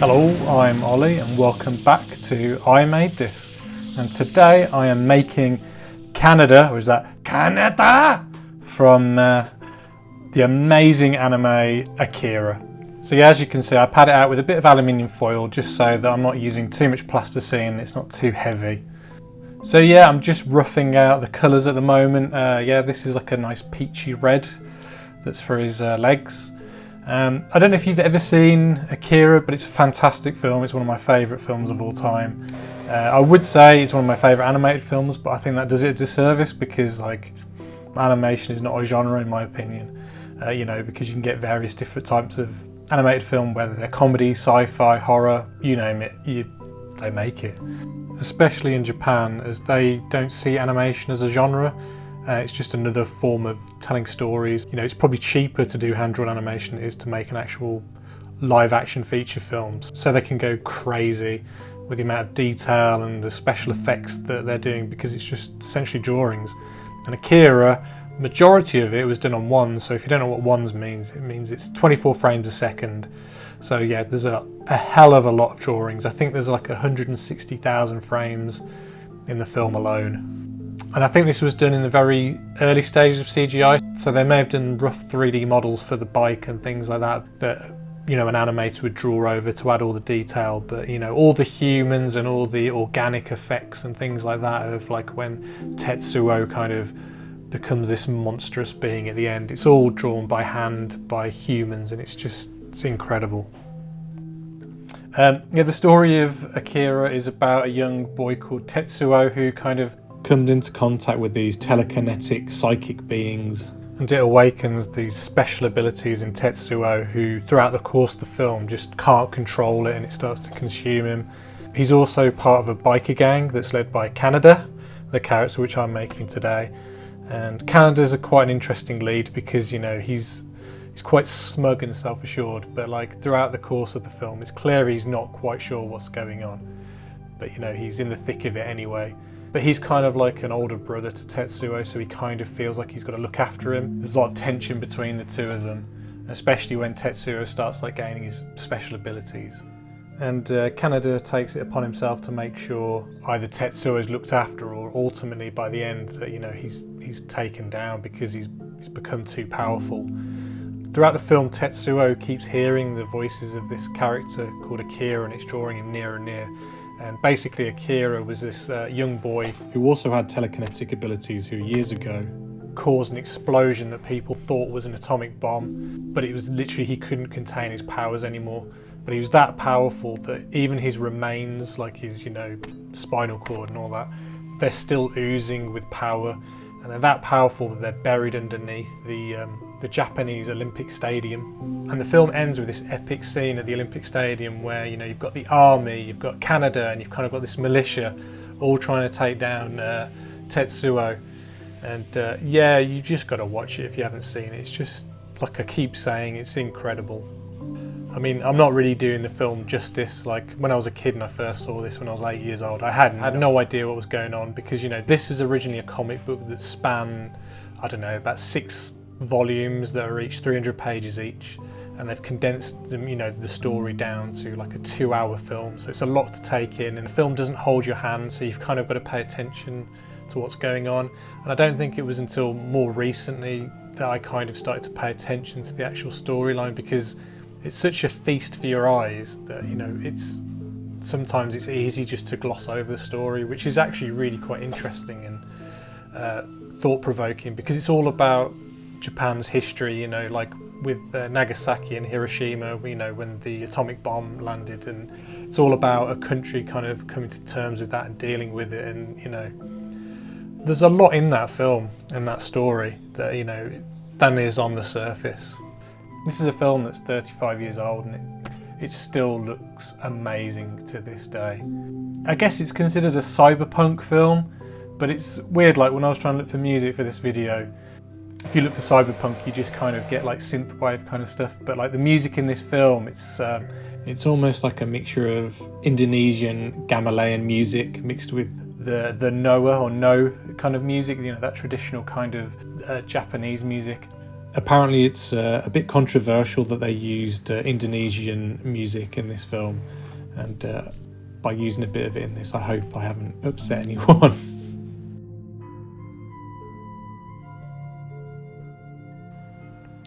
Hello, I'm Ollie and welcome back to I Made This. And today I am making Kaneda, or is that Kaneda? From the amazing anime Akira. So yeah, as you can see, I pad it out with a bit of aluminium foil just so that I'm not using too much plasticine, it's not too heavy. So yeah, I'm just roughing out the colours at the moment. Yeah, this is like a nice peachy red that's for his legs. I don't know if you've ever seen Akira, but it's a fantastic film. It's one of my favourite films of all time. I would say it's one of my favourite animated films, but I think that does it a disservice because like animation is not a genre in my opinion. Because you can get various different types of animated film, whether they're comedy, sci-fi, horror, you name it, they make it. Especially in Japan, as they don't see animation as a genre. It's just another form of telling stories. It's probably cheaper to do hand-drawn animation than it is to make an actual live-action feature film. So they can go crazy with the amount of detail and the special effects that they're doing because it's just essentially drawings. And Akira, majority of it was done on ones. So if you don't know what ones means, it means it's 24 frames a second. So yeah, there's a hell of a lot of drawings. I think there's like 160,000 frames in the film alone. And I think this was done in the very early stages of CGI. So they may have done rough 3D models for the bike and things like that an animator would draw over to add all the detail. But all the humans and all the organic effects and things like that of like when Tetsuo kind of becomes this monstrous being at the end, it's all drawn by hand by humans, and it's incredible. The story of Akira is about a young boy called Tetsuo who kind of comes into contact with these telekinetic psychic beings, and it awakens these special abilities in Tetsuo, who throughout the course of the film just can't control it and it starts to consume him. He's also part of a biker gang that's led by Kaneda, the character which I'm making today. And Kaneda's quite an interesting lead because he's quite smug and self-assured, but like throughout the course of the film it's clear he's not quite sure what's going on, but he's in the thick of it anyway. But he's kind of like an older brother to Tetsuo, so he kind of feels like he's got to look after him. There's a lot of tension between the two of them, especially when Tetsuo starts like gaining his special abilities. And Kaneda takes it upon himself to make sure either Tetsuo is looked after, or ultimately by the end that he's taken down because he's become too powerful. Throughout the film, Tetsuo keeps hearing the voices of this character called Akira, and it's drawing him nearer and nearer. And basically Akira was this young boy who also had telekinetic abilities, who years ago caused an explosion that people thought was an atomic bomb, but it was literally he couldn't contain his powers anymore. But he was that powerful that even his remains, like his spinal cord and all that, they're still oozing with power, and they're that powerful that they're buried underneath the Japanese Olympic Stadium. And the film ends with this epic scene at the Olympic Stadium where you've got the army, you've got Kaneda, and you've kind of got this militia all trying to take down Tetsuo. And you just got to watch it if you haven't seen it. It's just, like I keep saying, it's incredible. I mean, I'm not really doing the film justice. Like when I was a kid and I first saw this when I was 8 years old, I had no idea what was going on because this was originally a comic book that spanned, I don't know, about 6 volumes that are each 300 pages each, and they've condensed them, the story down to like a 2-hour film. So it's a lot to take in, and the film doesn't hold your hand, so you've kind of got to pay attention to what's going on. And I don't think it was until more recently that I kind of started to pay attention to the actual storyline, because it's such a feast for your eyes that sometimes it's easy just to gloss over the story, which is actually really quite interesting and thought-provoking, because it's all about Japan's history, like with Nagasaki and Hiroshima, when the atomic bomb landed, and it's all about a country kind of coming to terms with that and dealing with it. And there's a lot in that film and that story that than is on the surface. This is a film that's 35 years old, and it still looks amazing to this day. I guess it's considered a cyberpunk film, but it's weird, like when I was trying to look for music for this video, if you look for cyberpunk you just kind of get like synthwave kind of stuff, but like the music in this film, it's almost like a mixture of Indonesian Gamalean music mixed with the Noah or No kind of music, that traditional kind of Japanese music. Apparently it's a bit controversial that they used Indonesian music in this film, and by using a bit of it in this, I hope I haven't upset anyone.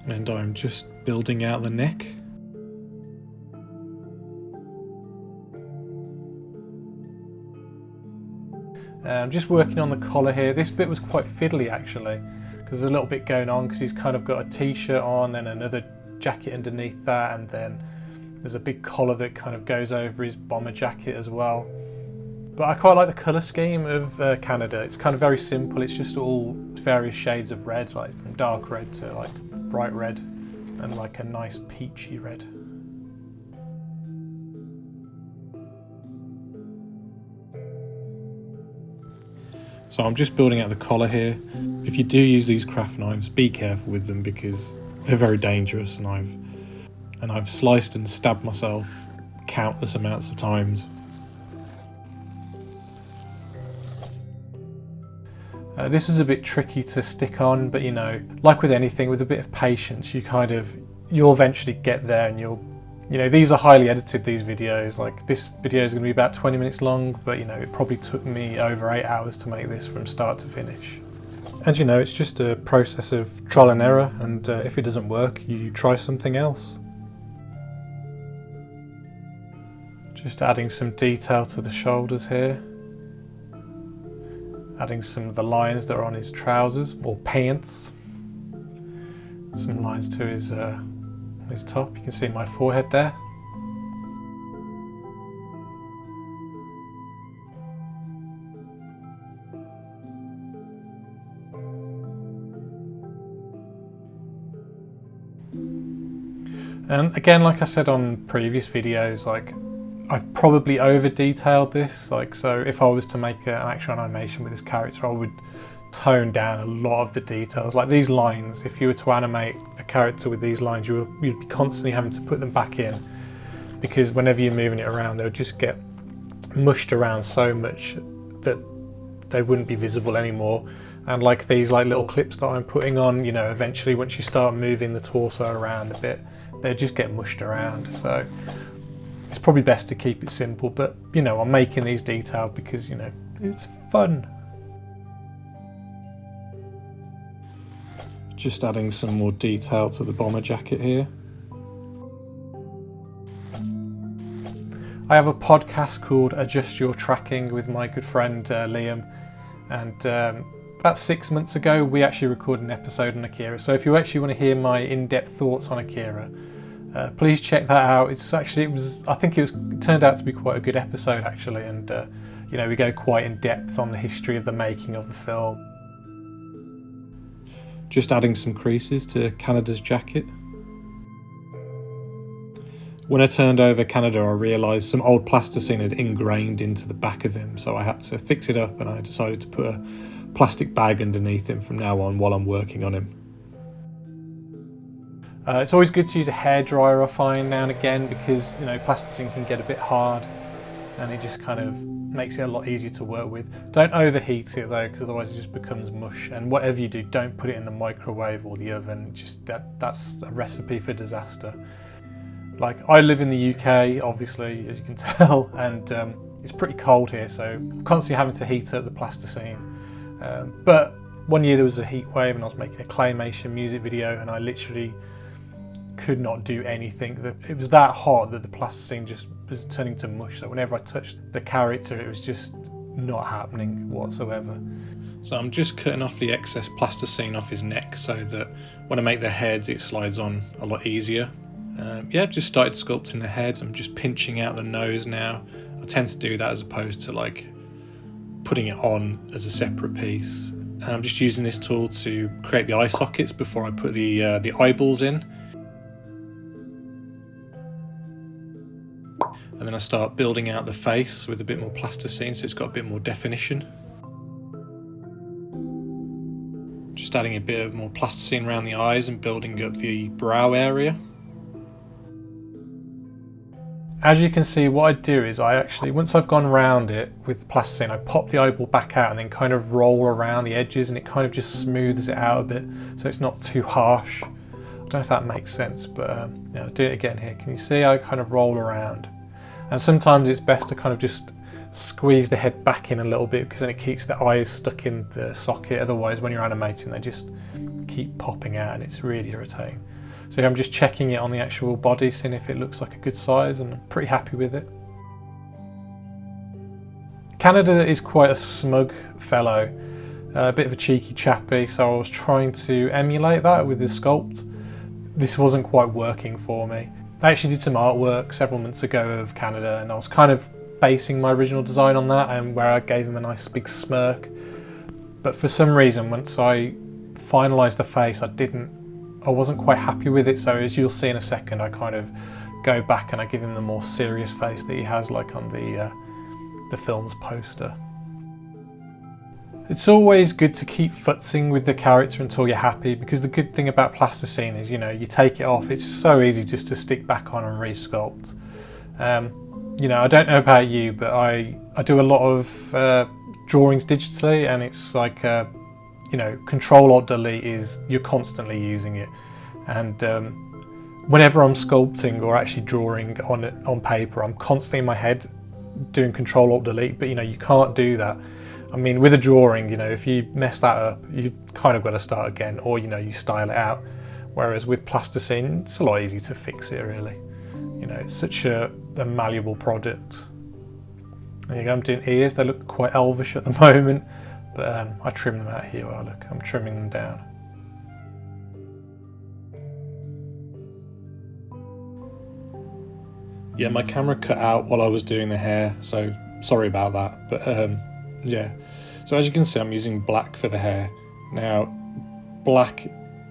And I'm just building out the neck. I'm just working on the collar here. This bit was quite fiddly actually, because there's a little bit going on because he's kind of got a t-shirt on, then another jacket underneath that, and then there's a big collar that kind of goes over his bomber jacket as well. But I quite like the colour scheme of Kaneda. It's kind of very simple. It's just all various shades of red, like from dark red to like bright red and like a nice peachy red. So I'm just building out the collar here. If you do use these craft knives, be careful with them because they're very dangerous, and I've sliced and stabbed myself countless amounts of times. This is a bit tricky to stick on, but you know, like with anything, with a bit of patience, you'll eventually get there, and these are highly edited, these videos. Like this video is going to be about 20 minutes long, but you know, it probably took me over 8 hours to make this from start to finish. And you know, it's just a process of trial and error, and if it doesn't work, you try something else. Just adding some detail to the shoulders here. Adding some of the lines that are on his trousers, or pants. Some lines to his top. You can see my forehead there. And again, like I said on previous videos, like I've probably over detailed this. Like, so if I was to make an actual animation with this character, I would tone down a lot of the details. Like these lines, if you were to animate a character with these lines, you'd be constantly having to put them back in, because whenever you're moving it around, they'll just get mushed around so much that they wouldn't be visible anymore. And like these like little clips that I'm putting on, you know, eventually once you start moving the torso around a bit, they just get mushed around. So it's probably best to keep it simple, but you know, I'm making these detailed because, you know, it's fun. Just adding some more detail to the bomber jacket here. I have a podcast called Adjust Your Tracking with my good friend Liam, and about 6 months ago we actually recorded an episode on Akira. So if you actually want to hear my in-depth thoughts on Akira, please check that out. It turned out to be quite a good episode actually, and you know, we go quite in depth on the history of the making of the film. Just adding some creases to Kaneda's jacket. When I turned over Kaneda, I realised some old plasticine had ingrained into the back of him, so I had to fix it up, and I decided to put a plastic bag underneath him from now on while I'm working on him. It's always good to use a hairdryer, I find, now and again, because you know, plasticine can get a bit hard, and it just kind of makes it a lot easier to work with. Don't overheat it though, because otherwise it just becomes mush, and whatever you do, don't put it in the microwave or the oven. Just that's a recipe for disaster. Like, I live in the UK, obviously, as you can tell, and it's pretty cold here, so I'm constantly having to heat up the plasticine. But one year there was a heat wave and I was making a claymation music video, and I literally could not do anything. It was that hot that the plasticine just was turning to mush, so whenever I touched the character, it was just not happening whatsoever. So I'm just cutting off the excess plasticine off his neck so that when I make the head, it slides on a lot easier. Yeah, just started sculpting the head. I'm just pinching out the nose now. I tend to do that as opposed to like putting it on as a separate piece. I'm just using this tool to create the eye sockets before I put the eyeballs in. And then I start building out the face with a bit more plasticine so it's got a bit more definition. Just adding a bit of more plasticine around the eyes and building up the brow area. As you can see, what I do is once I've gone around it with the plasticine, I pop the eyeball back out and then kind of roll around the edges, and it kind of just smooths it out a bit so it's not too harsh. know if that makes sense, but I'll do it again here. Can you see I kind of roll around? And sometimes it's best to kind of just squeeze the head back in a little bit, because then it keeps the eyes stuck in the socket. Otherwise, when you're animating, they just keep popping out and it's really irritating. So I'm just checking it on the actual body, seeing if it looks like a good size, and I'm pretty happy with it. Kaneda is quite a smug fellow, a bit of a cheeky chappy, so I was trying to emulate that with the sculpt. This wasn't quite working for me. I actually did some artwork several months ago of Kaneda, and I was kind of basing my original design on that, and where I gave him a nice big smirk. But for some reason, once I finalised the face, I wasn't quite happy with it. So as you'll see in a second, I kind of go back and I give him the more serious face that he has, like on the film's poster. It's always good to keep futzing with the character until you're happy, because the good thing about Plasticine is, you take it off, it's so easy just to stick back on and resculpt. I don't know about you, but I do a lot of drawings digitally, and it's like, Control-Alt-Delete is, you're constantly using it. And whenever I'm sculpting or actually drawing on paper, I'm constantly in my head doing Control-Alt-Delete, but you can't do that. I mean, with a drawing, if you mess that up, you kind of got to start again, or you style it out. Whereas with Plasticine, it's a lot easier to fix it, really. It's such a malleable product. There you go, I'm doing ears. They look quite elvish at the moment, but I trim them out here. Look, I'm trimming them down. Yeah, my camera cut out while I was doing the hair, so sorry about that. But yeah, so as you can see, I'm using black for the hair. Now, black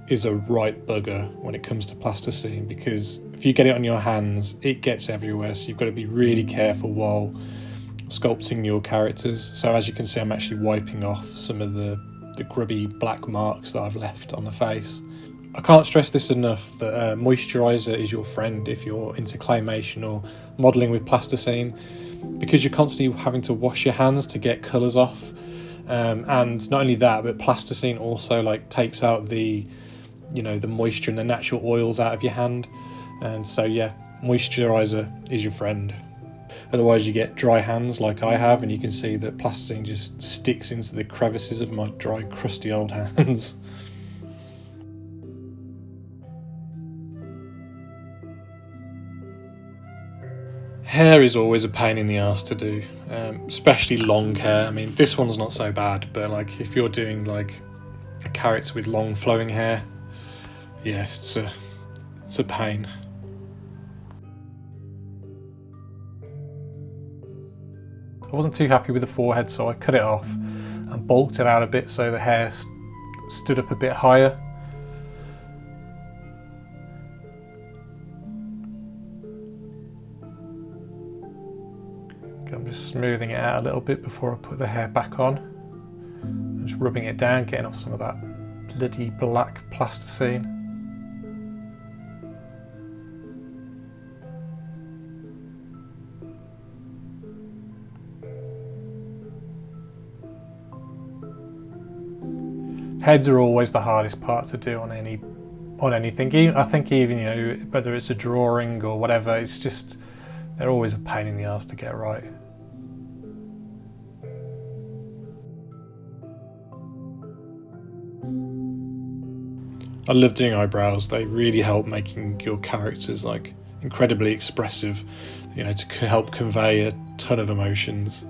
is a right bugger when it comes to Plasticine, because if you get it on your hands, it gets everywhere, so you've got to be really careful while sculpting your characters. So as you can see, I'm actually wiping off some of the grubby black marks that I've left on the face. I can't stress this enough, that moisturiser is your friend if you're into claymation or modelling with Plasticine, because you're constantly having to wash your hands to get colours off. And not only that, but Plasticine also takes out the moisture and the natural oils out of your hand. And so yeah, moisturiser is your friend. Otherwise you get dry hands like I have, and you can see that Plasticine just sticks into the crevices of my dry, crusty old hands. Hair is always a pain in the arse to do, especially long hair. I mean, this one's not so bad, but if you're doing a character with long flowing hair, yeah, it's a pain. I wasn't too happy with the forehead, so I cut it off and bulked it out a bit so the hair stood up a bit higher. I'm just smoothing it out a little bit before I put the hair back on. I'm just rubbing it down, getting off some of that bloody black Plasticine. Heads are always the hardest part to do on anything. I think even whether it's a drawing or whatever, it's just, they're always a pain in the arse to get right. I love doing eyebrows. They really help making your characters incredibly expressive, to help convey a ton of emotions.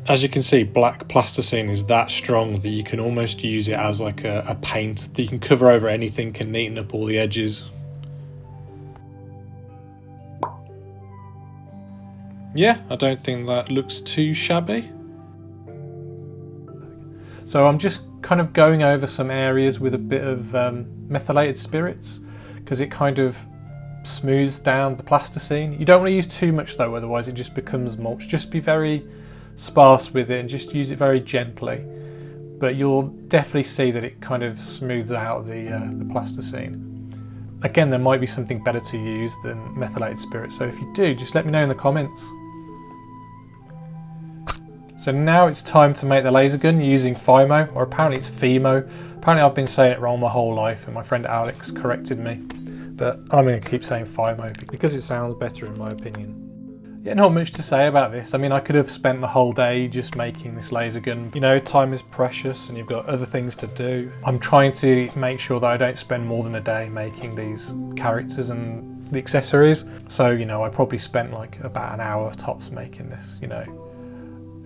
As you can see, black Plasticine is that strong that you can almost use it as a paint that you can cover over anything and neaten up all the edges. Yeah, I don't think that looks too shabby. So I'm just kind of going over some areas with a bit of methylated spirits, because it kind of smooths down the Plasticine. You don't want to use too much though, otherwise it just becomes mulch. Just be very sparse with it and just use it very gently. But you'll definitely see that it kind of smooths out the Plasticine. Again, there might be something better to use than methylated spirit, so if you do, just let me know in the comments. So now it's time to make the laser gun using FIMO, or apparently it's FIMO. Apparently I've been saying it wrong my whole life and my friend Alex corrected me. But I'm going to keep saying FIMO because it sounds better in my opinion. Yeah, not much to say about this. I mean, I could have spent the whole day just making this laser gun. You know, time is precious and you've got other things to do. I'm trying to make sure that I don't spend more than a day making these characters and the accessories. So, you know, I probably spent like about an hour tops making this, you know.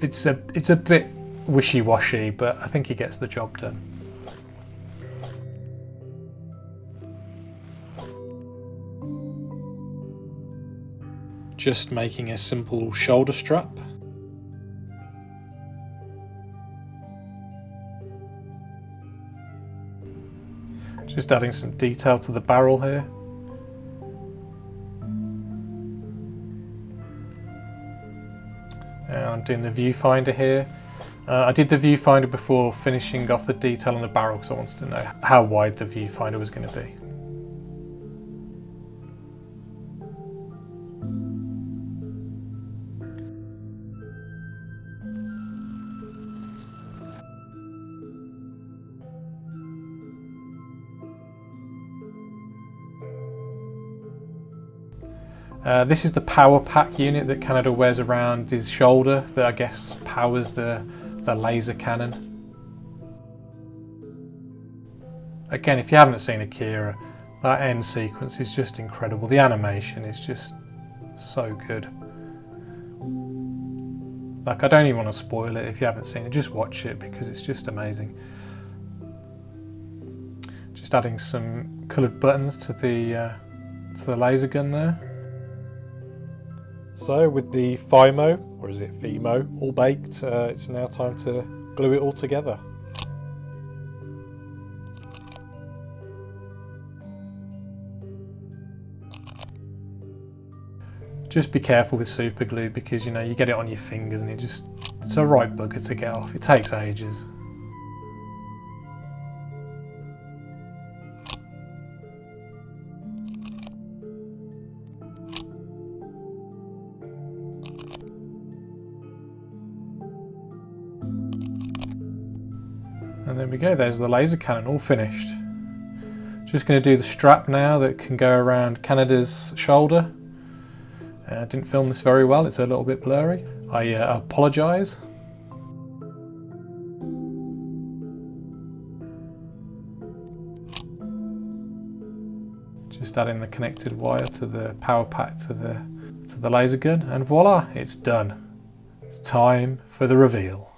It's a bit wishy-washy, but I think it gets the job done. Just making a simple shoulder strap. Just adding some detail to the barrel here. And I'm doing the viewfinder here. I did the viewfinder before finishing off the detail on the barrel because I wanted to know how wide the viewfinder was going to be. This is the power pack unit that Kaneda wears around his shoulder that I guess powers the laser cannon. Again, if you haven't seen Akira, that end sequence is just incredible. The animation is just so good. Like, I don't even want to spoil it if you haven't seen it, just watch it because it's just amazing. Just adding some coloured buttons to the laser gun there. So with the FIMO, or is it FIMO, all baked, it's now time to glue it all together. Just be careful with super glue because, you know, you get it on your fingers and it's a right bugger to get off. It takes ages. And there we go, there's the laser cannon all finished. Just going to do the strap now that can go around Kaneda's shoulder. I didn't film this very well, it's a little bit blurry. I apologise. Just adding the connected wire to the power pack to the laser gun, and voila, it's done. It's time for the reveal.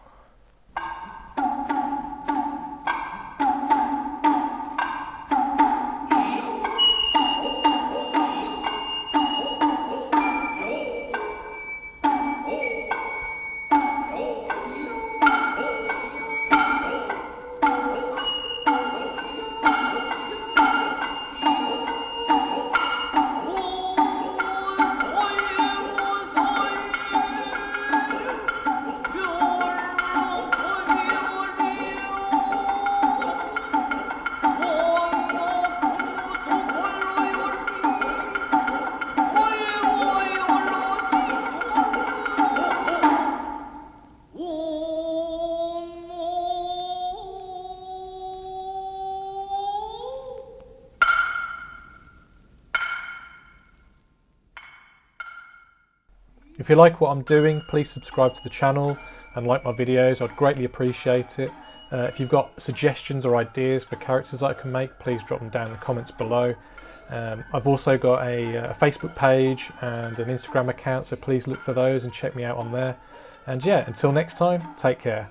If you like what I'm doing, please subscribe to the channel and like my videos. I'd greatly appreciate it. If you've got suggestions or ideas for characters that I can make, please drop them down in the comments below. I've also got a Facebook page and an Instagram account, so please look for those and check me out on there. And yeah, until next time, take care.